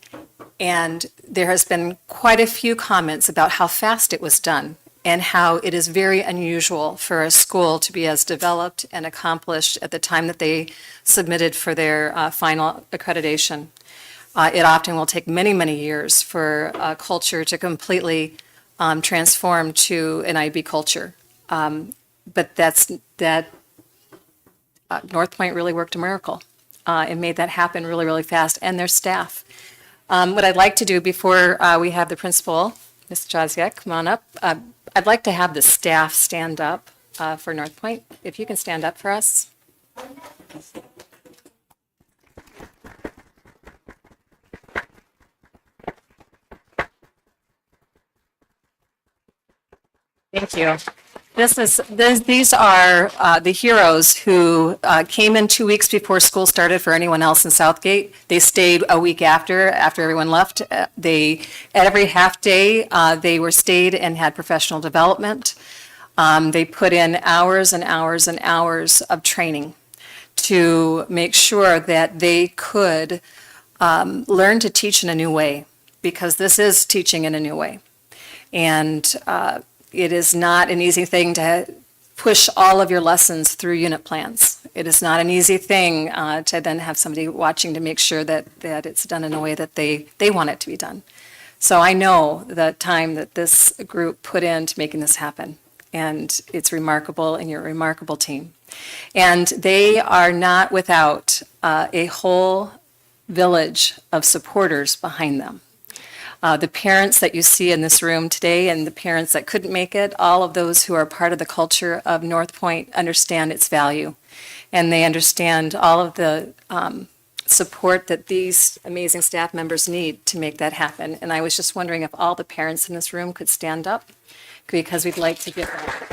[SPEAKER 1] and there has been quite a few comments about how fast it was done and how it is very unusual for a school to be as developed and accomplished at the time that they submitted for their final accreditation. It often will take many, many years for a culture to completely transform to an IB culture. But North Point really worked a miracle and made that happen really, really fast, and their staff. What I'd like to do before we have the principal, Ms. Jozwiak, come on up, I'd like to have the staff stand up for North Point. If you can stand up for us. Thank you. These are the heroes who came in 2 weeks before school started for anyone else in Southgate. They stayed a week after everyone left. At every half day, they stayed and had professional development. They put in hours and hours and hours of training to make sure that they could learn to teach in a new way, because this is teaching in a new way. And it is not an easy thing to push all of your lessons through unit plans. It is not an easy thing to then have somebody watching to make sure that it's done in a way that they want it to be done. So I know the time that this group put into making this happen, and it's remarkable, and you're a remarkable team. And they are not without a whole village of supporters behind them. The parents that you see in this room today and the parents that couldn't make it, all of those who are part of the culture of North Point understand its value. and they understand all of the support that these amazing staff members need to make that happen. And I was just wondering if all the parents in this room could stand up, because we'd like to give that.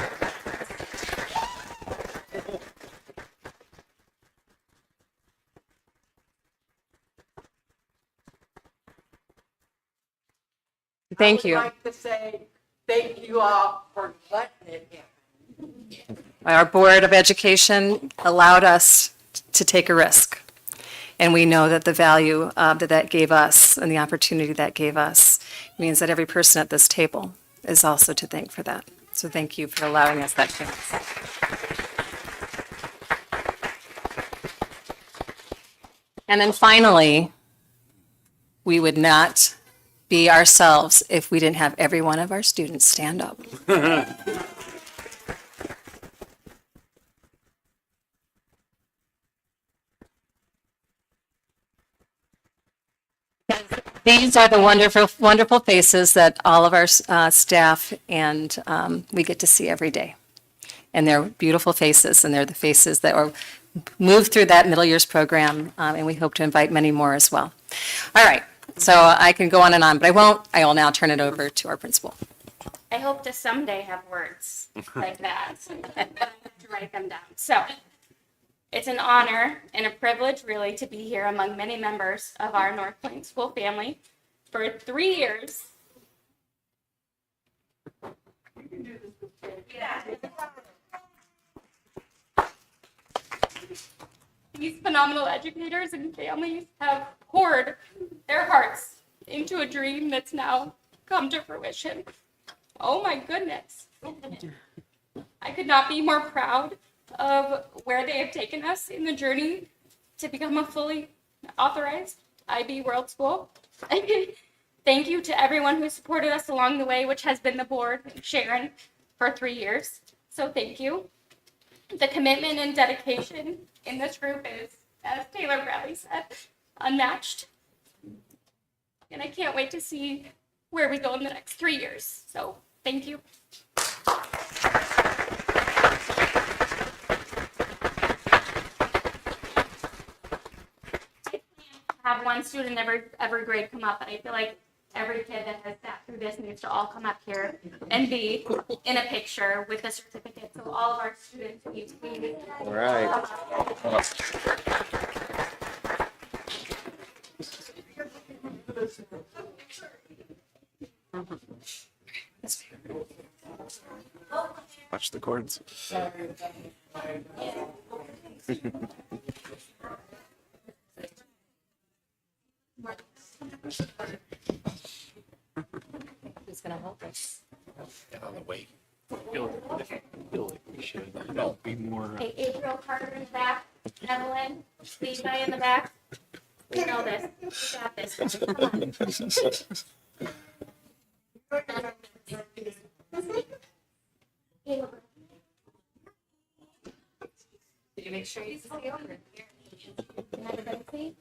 [SPEAKER 1] Thank you.
[SPEAKER 8] I would like to say thank you all for letting it happen.
[SPEAKER 1] Our Board of Education allowed us to take a risk. And we know that the value that gave us and the opportunity that gave us means that every person at this table is also to thank for that. So thank you for allowing us that chance. And then finally, we would not be ourselves if we didn't have every one of our students stand up. These are the wonderful, wonderful faces that all of our staff and we get to see every day. And they're beautiful faces, and they're the faces that are moved through that middle years program, and we hope to invite many more as well. All right, so I can go on and on, but I won't. I will now turn it over to our principal.
[SPEAKER 7] I hope to someday have words like that. But I have to write them down. So it's an honor and a privilege, really, to be here among many members of our North Plains School family for 3 years. These phenomenal educators and families have poured their hearts into a dream that's now come to fruition. Oh my goodness. I could not be more proud of where they have taken us in the journey to become a fully authorized IB World School. Thank you to everyone who supported us along the way, which has been the board and Sharon for 3 years. So thank you. The commitment and dedication in this group is, as Taylor Bradley said, unmatched. And I can't wait to see where we go in the next 3 years. So thank you. Have one student every grade come up, but I feel like every kid that has sat through this needs to all come up here and be in a picture with a certificate. So all of our students need to be.
[SPEAKER 9] All right.
[SPEAKER 4] Watch the cords.
[SPEAKER 1] Who's going to help us?
[SPEAKER 2] Get out of the way.
[SPEAKER 5] Feel like we should be more.
[SPEAKER 7] Hey, April Carter in the back, Evelyn, Levi in the back. We know this. We got this. Come on.
[SPEAKER 1] Did you make sure you see over?
[SPEAKER 7] Can everybody see?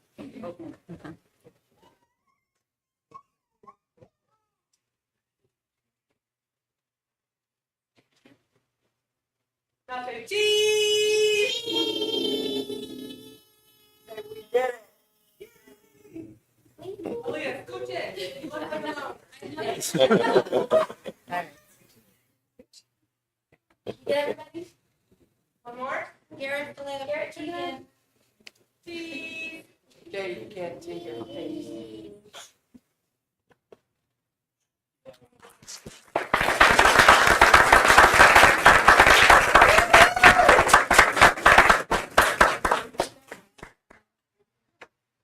[SPEAKER 7] Get everybody? One more? Garrett, Garrett, Keegan.
[SPEAKER 8] Jay, you can't take your face.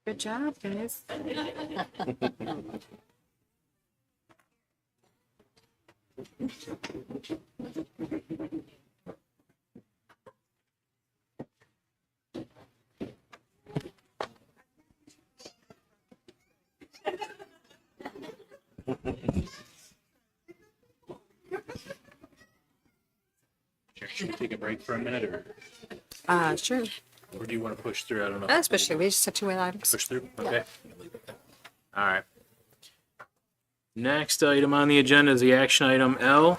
[SPEAKER 6] Good job, guys.
[SPEAKER 5] Should we take a break for a minute,
[SPEAKER 1] Sure.
[SPEAKER 5] or do you want to push through? I don't know.
[SPEAKER 1] Especially, we just have 2 items.
[SPEAKER 5] Push through? Okay. All right. Next item on the agenda is the action item L.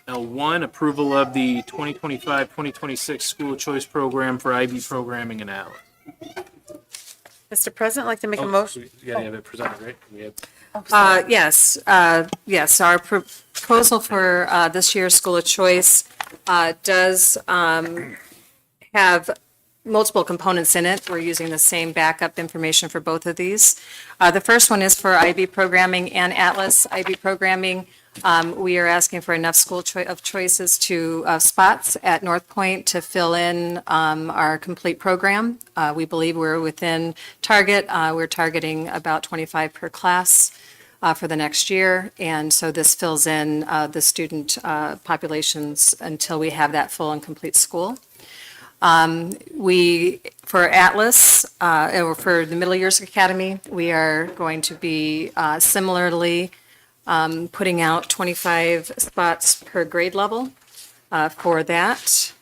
[SPEAKER 5] L1, approval of the 2025-2026 school choice program for IB programming and Atlas.
[SPEAKER 6] Mr. President, I'd like to make a motion.
[SPEAKER 5] You gotta have it presented, right? We have
[SPEAKER 1] Yes, our proposal for this year's School of Choice does have multiple components in it. We're using the same backup information for both of these. The first one is for IB programming and Atlas IB programming. We are asking for enough of choices to spots at North Point to fill in our complete program. We believe we're within target. We're targeting about 25 per class for the next year, and so this fills in the student populations until we have that full and complete school. For Atlas, or for the Middle Years Academy, we are going to be similarly putting out 25 spots per grade level for that.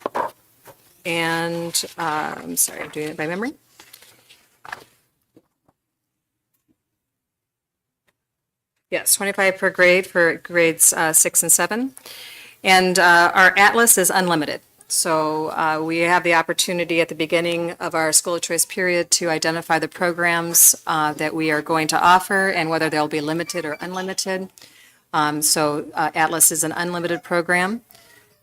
[SPEAKER 1] And I'm sorry, I'm doing it by memory. Yes, 25 per grade for grades 6 and 7. And our Atlas is unlimited. So we have the opportunity at the beginning of our school of choice period to identify the programs that we are going to offer and whether they'll be limited or unlimited. So Atlas is an unlimited program.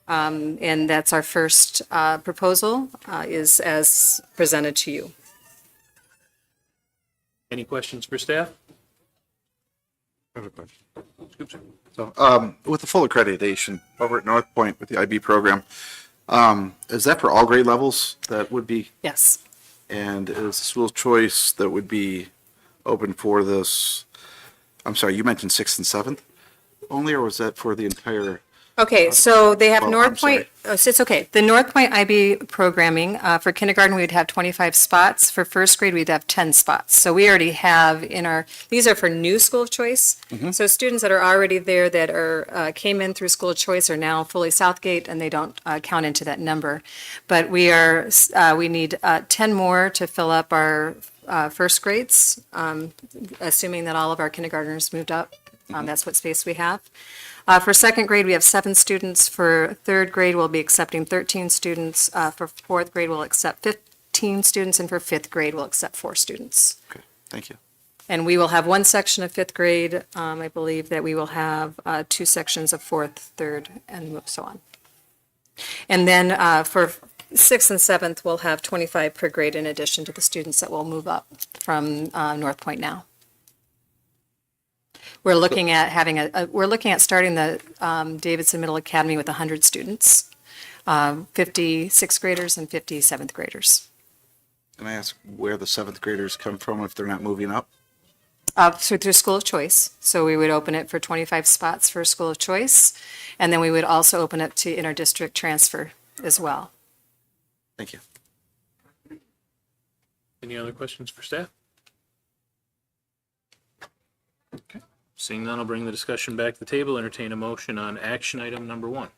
[SPEAKER 1] And that's our first proposal is as presented to you.
[SPEAKER 5] any questions for staff?
[SPEAKER 4] I have a question.
[SPEAKER 5] Scoops.
[SPEAKER 4] So, with the full accreditation over at North Point with the IB program, is that for all grade levels that would be,
[SPEAKER 1] Yes.
[SPEAKER 4] and is the school choice that would be open for this? I'm sorry, you mentioned 6th and 7th only, or was that for the entire?
[SPEAKER 1] Okay, so they have
[SPEAKER 4] Well, I'm
[SPEAKER 1] North Point, it's okay. The North Point IB programming, for kindergarten, we'd have 25 spots. For first grade, we'd have 10 spots. So we already have in our, these are for new school of choice. So students that are already there that are, came in through school of choice are now fully Southgate and they don't count into that number. But we are, we need 10 more to fill up our first grades, assuming that all of our kindergartners moved up. That's what space we have. For second grade, we have 7 students. For third grade, we'll be accepting 13 students. For fourth grade, we'll accept 15 students, and for fifth grade, we'll accept 4 students.
[SPEAKER 4] Okay, thank you.
[SPEAKER 1] And we will have one section of fifth grade. I believe that we will have 2 sections of fourth, third, and so on. And then for sixth and seventh, we'll have 25 per grade in addition to the students that will move up from North Point now. We're looking at having we're looking at starting the Davidson Middle Academy with 100 students, 50 sixth graders and 50 seventh graders.
[SPEAKER 4] Can I ask where the 7th graders come from if they're not moving up?
[SPEAKER 1] So through School of Choice. So we would open it for 25 spots for School of Choice, and then we would also open it to inter-district transfer as well.
[SPEAKER 4] Thank you.
[SPEAKER 5] Any other questions for staff? Okay. Seeing none, I'll bring the discussion back to the table, entertain a motion on action item number 1.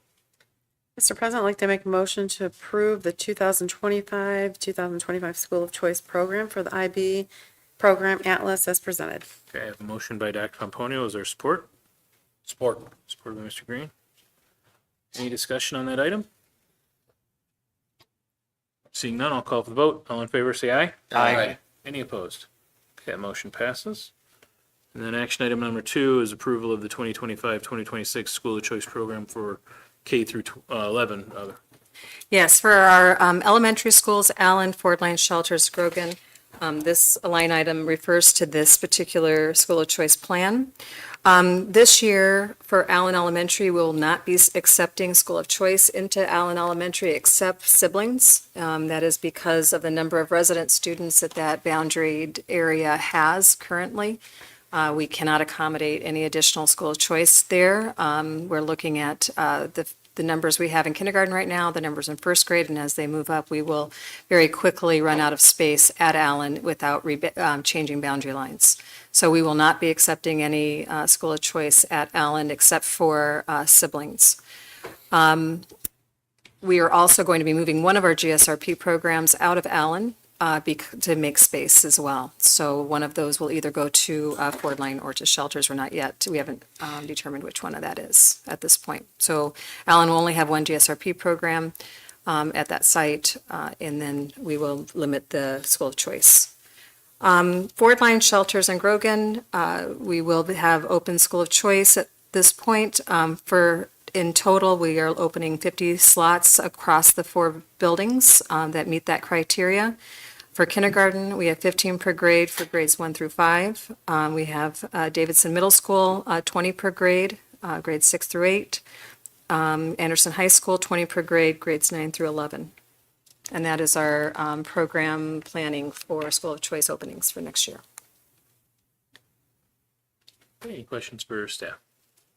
[SPEAKER 6] Mr. President, I'd like to make a motion to approve the 2025 School of Choice program for the IB program Atlas as presented.
[SPEAKER 5] Okay, I have a motion by Dr. Pomponio. Is there support?
[SPEAKER 2] Support.
[SPEAKER 5] Support by Mr. Green. Any discussion on that item? Seeing none, I'll call for the vote. All in favor, say aye.
[SPEAKER 2] Aye.
[SPEAKER 5] Any opposed? Okay, that motion passes. And then action item number 2 is approval of the 2025-2026 School of Choice program for K through 11.
[SPEAKER 1] Yes, for our elementary schools, Allen, Ford Lane Shelters, Grogan, this line item refers to this particular School of Choice plan. This year, for Allen Elementary, we will not be accepting School of Choice into Allen Elementary except siblings. That is because of the number of resident students that that boundaried area has currently. We cannot accommodate any additional school of choice there. We're looking at the numbers we have in kindergarten right now, the numbers in first grade, and as they move up, we will very quickly run out of space at Allen without changing boundary lines. So we will not be accepting any school of choice at Allen except for siblings. We are also going to be moving one of our GSRP programs out of Allen to make space as well. So one of those will either go to Ford Line or to shelters. We haven't determined which one of that is at this point. So Allen will only have one GSRP program at that site, and then we will limit the school of choice. Ford Line shelters in Grogan, we will have open school of choice at this point. In total, we are opening 50 slots across the 4 buildings that meet that criteria. For kindergarten, we have 15 per grade for grades 1 through 5. We have Davidson Middle School, 20 per grade, grades 6 through 8. Anderson High School, 20 per grade, grades 9 through 11. And that is our program planning for school of choice openings for next year.
[SPEAKER 5] Any questions for staff?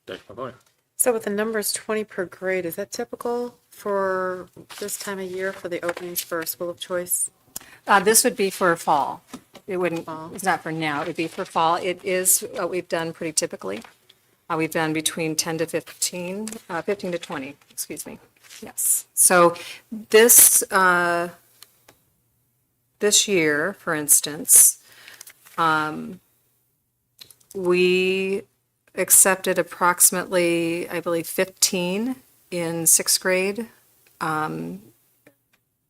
[SPEAKER 5] Dr. Pavoy?
[SPEAKER 6] So with the numbers 20 per grade, is that typical for this time of year for the openings for school of choice?
[SPEAKER 1] This would be for fall. It wouldn't,
[SPEAKER 6] Fall.
[SPEAKER 1] it's not for now, it would be for fall. It is what we've done pretty typically. We've done between 10 to 15, 15 to 20, excuse me. Yes. So this year, for instance, we accepted approximately, I believe, 15 in 6th grade.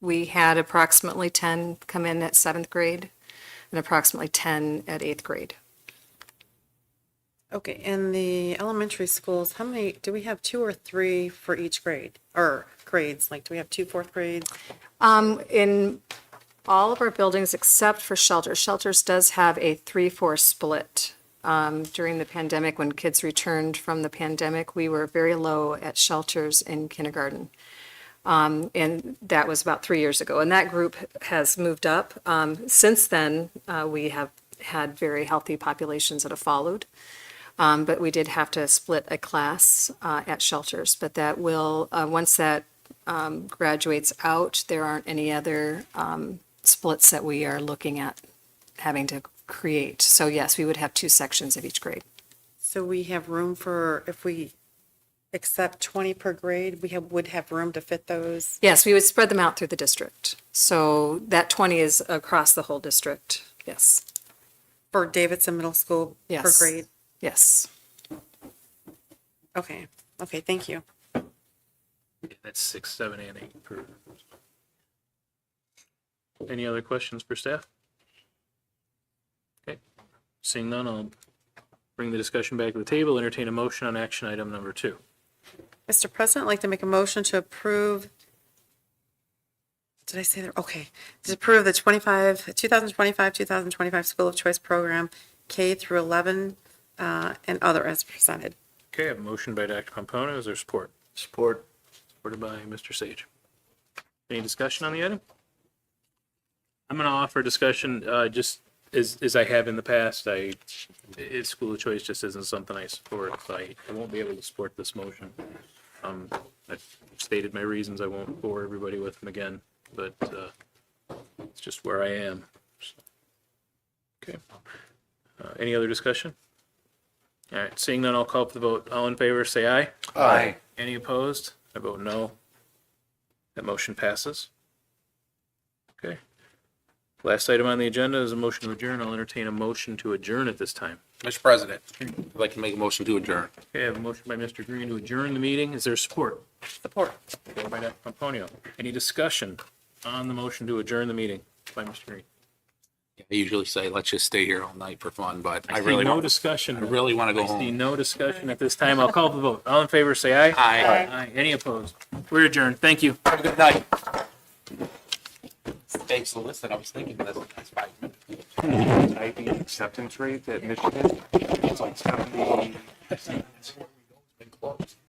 [SPEAKER 1] We had approximately 10 come in at 7th grade and approximately 10 at 8th grade.
[SPEAKER 6] Okay, in the elementary schools, how many, do we have 2 or 3 for each grade? Or grades, like do we have 2 4th grades?
[SPEAKER 1] In all of our buildings except for shelters, shelters does have a 3-4 split. During the pandemic, when kids returned from the pandemic, we were very low at shelters in kindergarten. And that was about 3 years ago. And that group has moved up. Since then, we have had very healthy populations that have followed. But we did have to split a class at shelters. But that will, once that graduates out, there aren't any other splits that we are looking at having to create. So yes, we would have 2 sections of each grade.
[SPEAKER 6] So we have room for, if we accept 20 per grade, would have room to fit those?
[SPEAKER 1] Yes, we would spread them out through the district. So that 20 is across the whole district. Yes.
[SPEAKER 6] For Davidson Middle School per
[SPEAKER 1] Yes.
[SPEAKER 6] grade?
[SPEAKER 1] Yes.
[SPEAKER 6] Okay, okay, thank you.
[SPEAKER 5] That's 6, 7, and 8 per. Any other questions for staff? Okay, seeing none, I'll bring the discussion back to the table, entertain a motion on action item number 2.
[SPEAKER 6] Mr. President, I'd like to make a motion to approve, did I say that? Okay. To approve the 2025 School of Choice Program, K through 11, and other as presented.
[SPEAKER 5] Okay, I have a motion by Dr. Pompono. Is there support?
[SPEAKER 2] Support.
[SPEAKER 5] Supported by Mr. Sage. Any discussion on the item? I'm going to offer discussion, just as I have in the past. School of choice just isn't something I support, so I won't be able to support this motion. I've stated my reasons. I won't bore everybody with them again, but it's just where I am. Okay. Any other discussion? All right, seeing none, I'll call for the vote. All in favor, say aye.
[SPEAKER 2] Aye.
[SPEAKER 5] Any opposed? I vote no. That motion passes. Okay. Last item on the agenda is a motion to adjourn. I'll entertain a motion to adjourn at this time.
[SPEAKER 2] Mr. President, I'd like to make a motion to adjourn.
[SPEAKER 5] Okay, I have a motion by Mr. Green to adjourn the meeting. Is there support?
[SPEAKER 6] Support.
[SPEAKER 5] Support by Dr. Pomponio. Any discussion on the motion to adjourn the meeting by Mr. Green?
[SPEAKER 2] I usually say, let's just stay here all night for fun, but I
[SPEAKER 5] See
[SPEAKER 2] really
[SPEAKER 5] no
[SPEAKER 2] don't.
[SPEAKER 5] discussion.
[SPEAKER 2] I really want to go
[SPEAKER 5] I see
[SPEAKER 2] home.
[SPEAKER 5] no discussion at this time. I'll call for the vote. All in favor, say aye.
[SPEAKER 2] Aye.
[SPEAKER 5] Aye. Any opposed? We're adjourned. Thank you.
[SPEAKER 2] Have a good night. Thanks, so listen, I was thinking that's 5 minutes.
[SPEAKER 9] The acceptance rate at Michigan, it's like 70%.